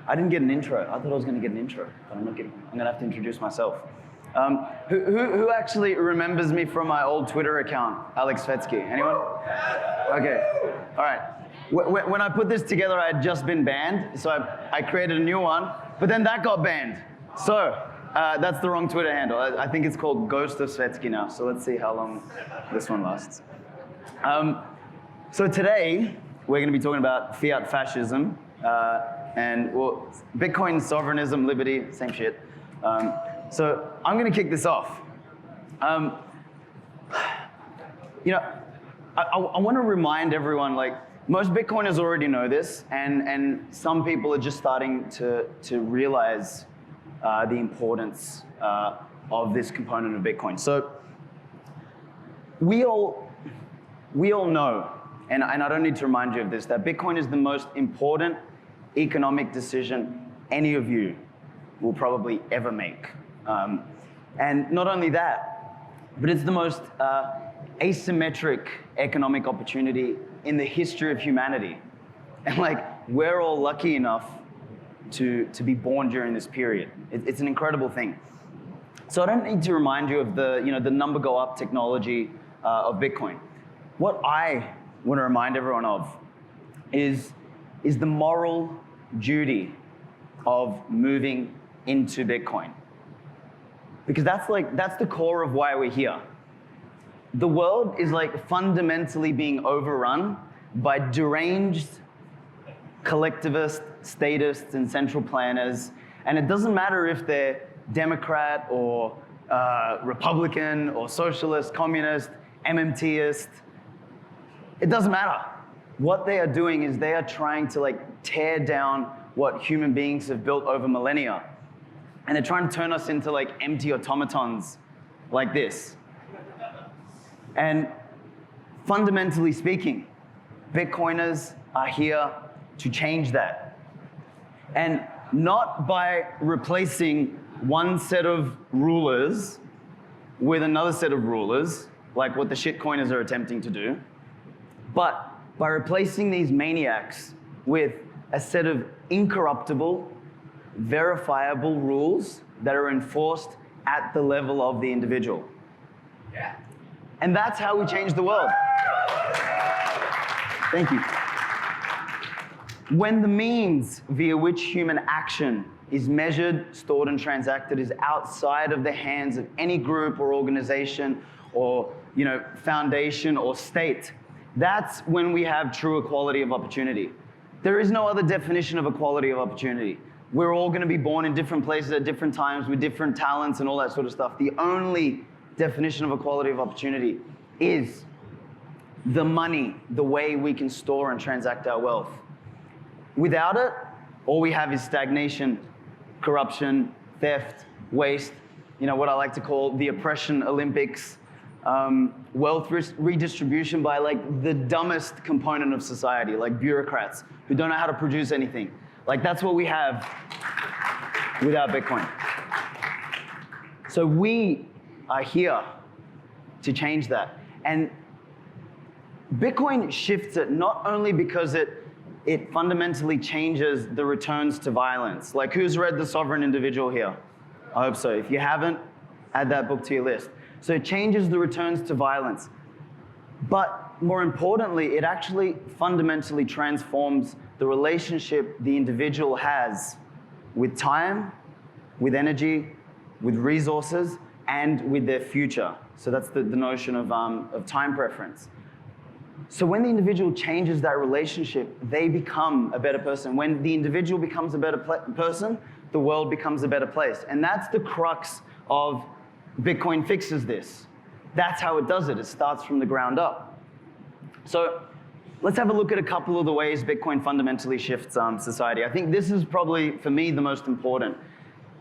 I didn't get an intro. I thought I was going to get an intro, but I'm not getting. I'm going to have to introduce myself. Who actually remembers me from my old Twitter account, Aleks Svetski? Anyone? Okay. All right. When I put this together, I had just been banned, so I created a new one, but then that got banned. So that's the wrong Twitter handle. I think it's called Ghost of Svetski now. So let's see how long this one lasts. So today we're going to be talking about Fiat Fascism and Bitcoin sovereignism, liberty, same shit. So I'm going to kick this off. I want to remind everyone, like, most Bitcoiners already know this, and some people are just starting to realize the importance of this component of Bitcoin. So we all know, and I don't need to remind you of this, that Bitcoin is the most important economic decision any of you will probably ever make. And not only that, but it's the most asymmetric economic opportunity in the history of humanity. And like, we're all lucky enough to be born during this period. It's an incredible thing. So I don't need to remind you of the number go up technology of Bitcoin. What I want to remind everyone of is the moral duty of moving into Bitcoin. Because that's the core of why we're here. The world is like fundamentally being overrun by deranged collectivist, statists, and central planners. And it doesn't matter if they're Democrat or Republican or socialist, communist, MMTist. It doesn't matter. What they are doing is they are trying to like tear down what human beings have built over millennia. And they're trying to turn us into like empty automatons like this. And fundamentally speaking, Bitcoiners are here to change that. And not by replacing one set of rulers with another set of rulers, like what the shitcoiners are attempting to do, but by replacing these maniacs with a set of incorruptible, verifiable rules that are enforced at the level of the individual. Yeah. And that's how we change the world. Thank you. When the means via which human action is measured, stored, and transacted is outside of the hands of any group or organization or foundation or state, that's when we have true equality of opportunity. There is no other definition of equality of opportunity. We're all going to be born in different places at different times with different talents and all that sort of stuff. The only definition of equality of opportunity is the money, the way we can store and transact our wealth. Without it, all we have is stagnation, corruption, theft, waste, what I like to call the oppression Olympics, wealth redistribution by like the dumbest component of society, like bureaucrats who don't know how to produce anything. Like, that's what we have without Bitcoin. So we are here to change that. And Bitcoin shifts it not only because it fundamentally changes the returns to violence. Like, who's read The Sovereign Individual here? I hope so. If you haven't, add that book to your list. So it changes the returns to violence. But more importantly, it actually fundamentally transforms the relationship the individual has with time, with energy, with resources, and with their future. So that's the notion of time preference. So when the individual changes that relationship, they become a better person. When the individual becomes a better person, the world becomes a better place. And that's the crux of Bitcoin fixes this. That's how it does it. It starts from the ground up. So let's have a look at a couple of the ways Bitcoin fundamentally shifts society. I think this is probably, for me, the most important.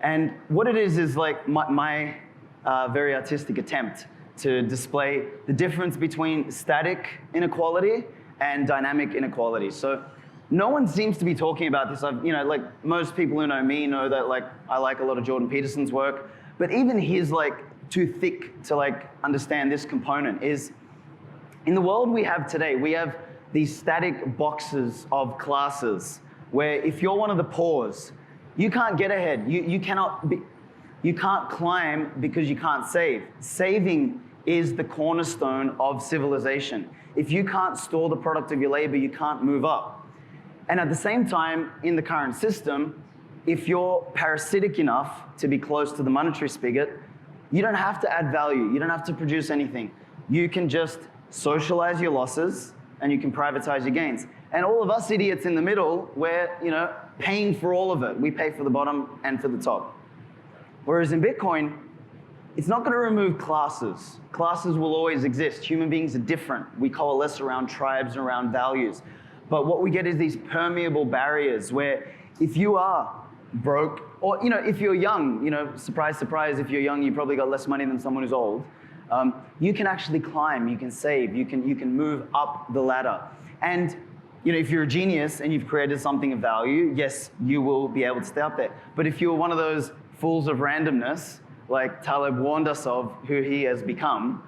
And what it is like my very artistic attempt to display the difference between static inequality and dynamic inequality. So no one seems to be talking about this. Like most people who know me know that like I like a lot of Jordan Peterson's work, but even his like too thick to like understand this component is, in the world we have today, we have these static boxes of classes where if you're one of the poors, you can't get ahead. You can't climb because you can't save. Saving is the cornerstone of civilization. If you can't store the product of your labor, you can't move up. And at the same time, in the current system, if you're parasitic enough to be close to the monetary spigot, you don't have to add value. You don't have to produce anything. You can just socialize your losses and you can privatize your gains. And all of us idiots in the middle, we're paying for all of it. We pay for the bottom and for the top. Whereas in Bitcoin, it's not going to remove classes. Classes will always exist. Human beings are different. We coalesce around tribes and around values. But what we get is these permeable barriers where if you are broke, or if you're young, surprise, surprise, if you're young, you probably got less money than someone who's old. You can actually climb, you can save, you can move up the ladder. And if you're a genius and you've created something of value, yes, you will be able to stay up there. But if you're one of those fools of randomness, like Taleb warned us of, who he has become,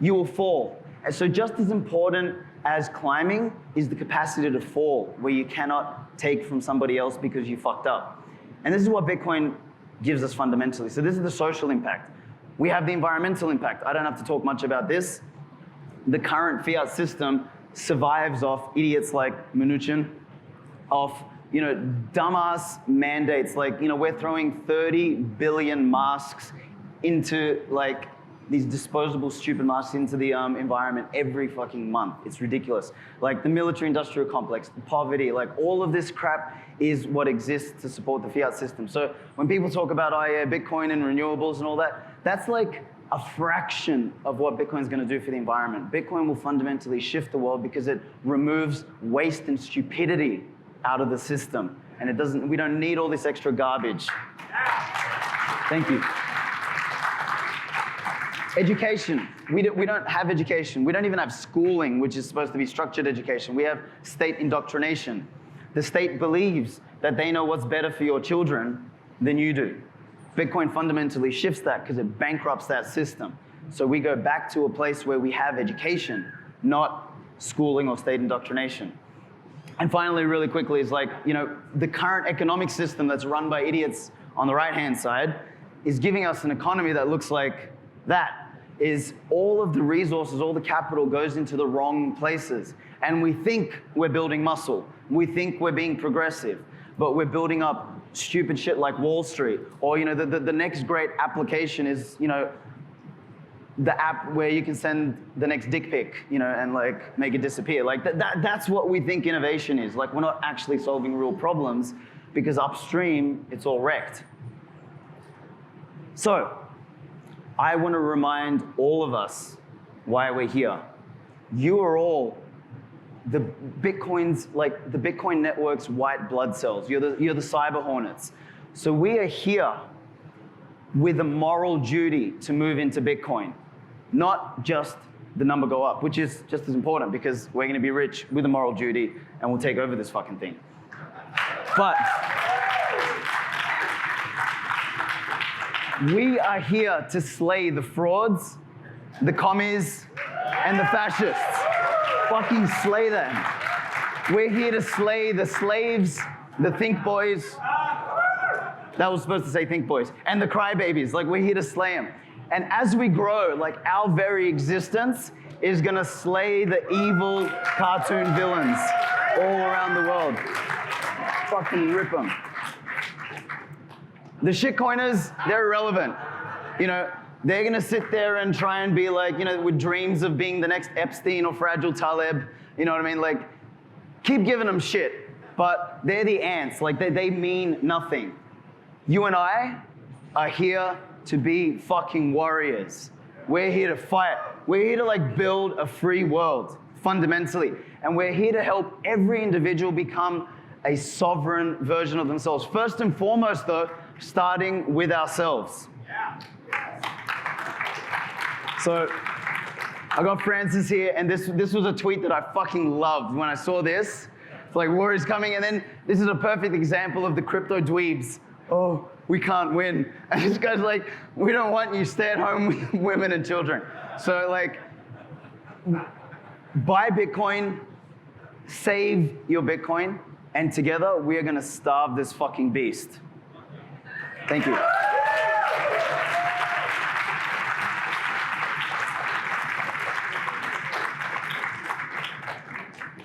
you will fall. And so just as important as climbing is the capacity to fall, where you cannot take from somebody else because you fucked up. And this is what Bitcoin gives us fundamentally. So this is the social impact. We have the environmental impact. I don't have to talk much about this. The current fiat system survives off idiots like Mnuchin, off dumbass mandates like, we're throwing 30 billion masks into these disposable stupid masks into the environment every fucking month. It's ridiculous. Like the military-industrial complex, the poverty, all of this crap is what exists to support the fiat system. So when people talk about, Bitcoin and renewables and all that, that's like a fraction of what Bitcoin's going to do for the environment. Bitcoin will fundamentally shift the world because it removes waste and stupidity out of the system. And we don't need all this extra garbage. Thank you. Education. We don't have education. We don't even have schooling, which is supposed to be structured education. We have state indoctrination. The state believes that they know what's better for your children than you do. Bitcoin fundamentally shifts that because it bankrupts that system. So we go back to a place where we have education, not schooling or state indoctrination. And finally, really quickly, is the current economic system that's run by idiots on the right-hand side is giving us an economy that looks like that. Is all of the resources, all the capital goes into the wrong places. And we think we're building muscle. We think we're being progressive, but we're building up stupid shit like Wall Street. Or, the next great application is, the app where you can send the next dick pic, and make it disappear. That's what we think innovation is. We're not actually solving real problems because upstream, it's all wrecked. So, I want to remind all of us why we're here. You are all the Bitcoin network's white blood cells. You're the cyber hornets. So we are here with a moral duty to move into Bitcoin, not just the number go up, which is just as important because we're going to be rich with a moral duty and we'll take over this fucking thing. But we are here to slay the frauds, the commies, and the fascists. Fucking slay them. We're here to slay the slaves, the think boys. That was supposed to say think boys. And the crybabies. We're here to slay them. And as we grow, our very existence is gonna slay the evil cartoon villains all around the world. Fucking rip them. The shitcoiners, they're irrelevant. They're gonna sit there and try and be with dreams of being the next Epstein or Fragile Taleb. You know what I mean? Keep giving them shit, but they're the ants. They mean nothing. You and I are here to be fucking warriors. We're here to fight. We're here to build a free world, fundamentally. And we're here to help every individual become a sovereign version of themselves. First and foremost, though, starting with ourselves. Yeah. So I got Francis here, and this was a tweet that I fucking loved when I saw this. It's war is coming, and then this is a perfect example of the crypto dweebs. Oh, we can't win. And this guy's we don't want you, stay at home with women and children. So buy Bitcoin, save your Bitcoin, and together we are going to starve this fucking beast. Thank you.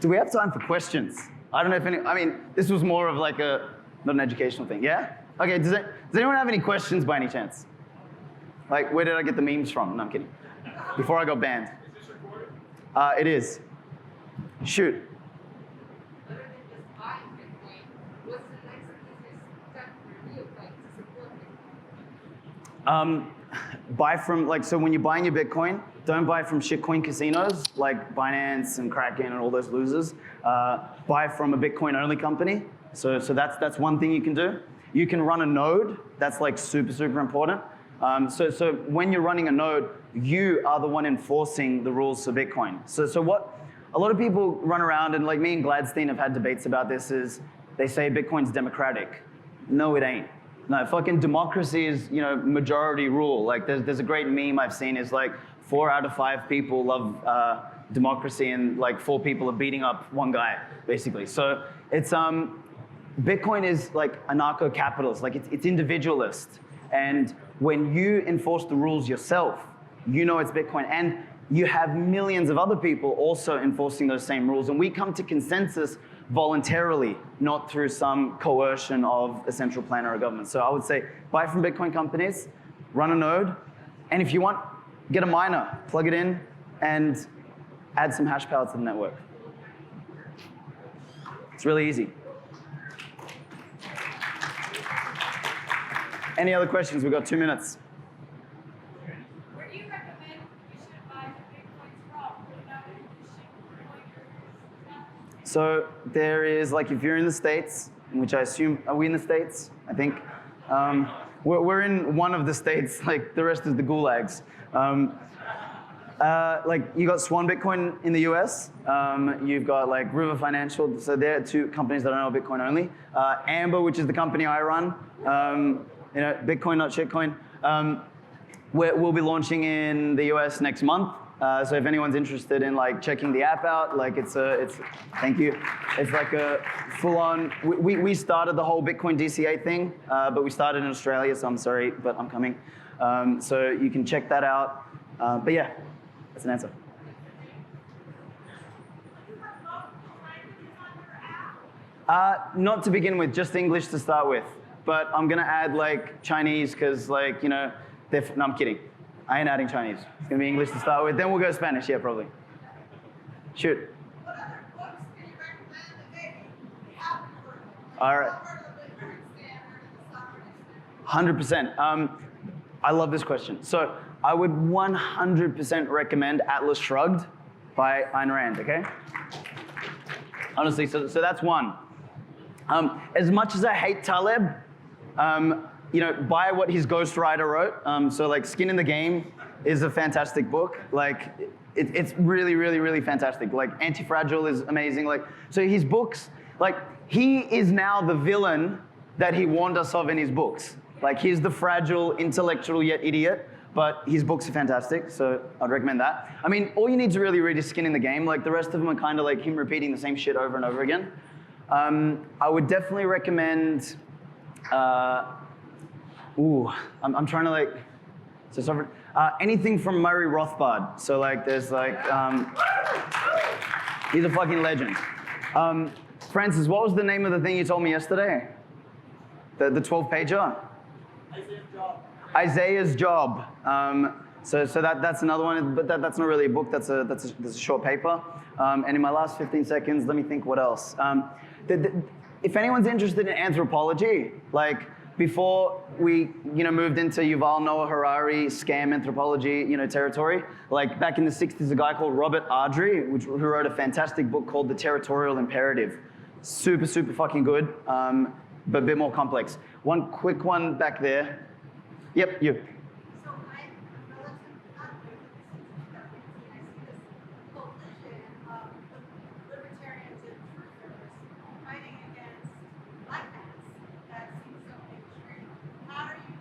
Do we have time for questions? I don't know if any, I mean, this was more of like a, not an educational thing, yeah? Okay, does anyone have any questions by any chance? Like, where did I get the memes from? No, I'm kidding. Before I got banned. Is this recorded? It is. Shoot. Other than just buying Bitcoin, what's the next easiest step for you, like, to support Bitcoin? Buy from, like, so when you're buying your Bitcoin, don't buy from shitcoin casinos like Binance and Kraken and all those losers. Buy from a Bitcoin-only company. So that's one thing you can do. You can run a node. That's like super, super important. So when you're running a node, you are the one enforcing the rules of Bitcoin. So what a lot of people run around, and like me and Gladstein have had debates about this, is they say Bitcoin's democratic. No, it ain't. No, fucking democracy is, you know, majority rule. Like there's a great meme I've seen is like 4 out of 5 people love democracy, and like 4 people are beating up one guy, basically. So it's Bitcoin is like anarcho-capitalist, like it's individualist. And when you enforce the rules yourself, you know it's Bitcoin. And you have millions of other people also enforcing those same rules. And we come to consensus voluntarily, not through some coercion of a central plan or a government. So I would say buy from Bitcoin companies, run a node, and if you want, get a miner, plug it in, and add some hash power to the network. It's really easy. Any other questions? We've got 2 minutes. Where do you recommend we should buy the Bitcoins from? Without shipping? So there is, like, if you're in the States, which I assume, are we in the States? I think. We're in one of the states, like the rest is the gulags. Like you got Swan Bitcoin in the US, you've got like River Financial, so they're 2 companies that I know are Bitcoin only. Amber, which is the company I run, you know, Bitcoin, not shitcoin. We'll be launching in the US next month. So if anyone's interested in like checking the app out, like it's thank you. It's like a full-on, we started the whole Bitcoin DCA thing, but we started in Australia, so I'm sorry, but I'm coming. So you can check that out. But yeah, that's an answer. Not to begin with, just English to start with. But I'm gonna add like Chinese, cause like, you know, no, I'm kidding. I ain't adding Chinese. It's gonna be English to start with, then we'll go Spanish, yeah, probably. Shoot. What other books can you recommend that maybe we haven't heard of? All right. I've heard of the Bitcoin Standard and the Sovereign Standard. 100%. I love this question. So I would 100% recommend Atlas Shrugged by Ayn Rand, okay? Honestly, so that's one. As much as I hate Taleb, you know, buy what his ghostwriter wrote. So like Skin in the Game is a fantastic book. Like it's really, really, really fantastic. Like Anti-Fragile is amazing. Like, so his books, like he is now the villain that he warned us of in his books. Like he's the fragile, intellectual yet idiot, but his books are fantastic, so I'd recommend that. I mean, all you need to really read is Skin in the Game. Like the rest of them are kind of like him repeating the same shit over and over again. I would definitely recommend, I'm trying to like, so anything from Murray Rothbard. So like there's like, he's a fucking legend. Francis, what was the name of the thing you told me yesterday? The 12-pager? Isaiah's Job. So that's another one, but that's not really a book, that's a short paper. And in my last 15 seconds, let me think what else. If anyone's interested in anthropology, like before we moved into Yuval Noah Harari scam anthropology territory, like back in the 60s, a guy called Robert Ardrey, who wrote a fantastic book called The Territorial Imperative. Super, super fucking good, but a bit more complex. One quick one back there. Yep, you. So I'm relatively not new to this. I see this collision of libertarians and truthers fighting against black hats that seems so extreme. How do you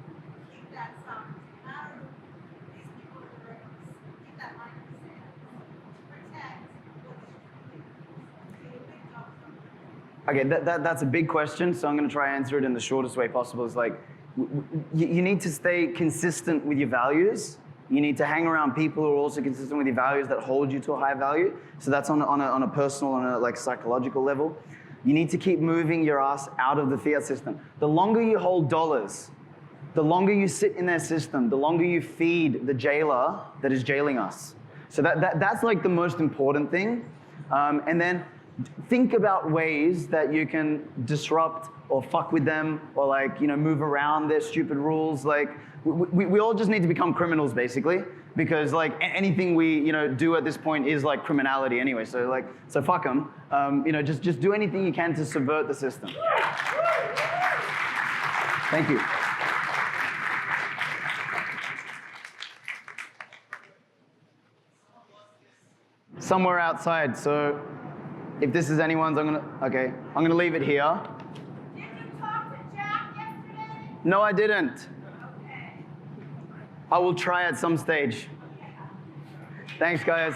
keep that sovereignty? How do these people in the rooms keep that line of sand to protect what's truly Okay, that's a big question, so I'm going to try and answer it in the shortest way possible. It's like, you need to stay consistent with your values. You need to hang around people who are also consistent with your values that hold you to a high value. So that's on a personal, on a like psychological level. You need to keep moving your ass out of the fiat system. The longer you hold dollars, the longer you sit in their system, the longer you feed the jailer that is jailing us. So that's like the most important thing. And then think about ways that you can disrupt or fuck with them or like, move around their stupid rules. Like we all just need to become criminals basically, because like anything we do at this point is like criminality anyway. So fuck them. Just do anything you can to subvert the system. Thank you. Somewhere outside. So if this is anyone's, I'm gonna leave it here. Did you talk to Jack yesterday? No, I didn't. Okay. I will try at some stage. Thanks, guys.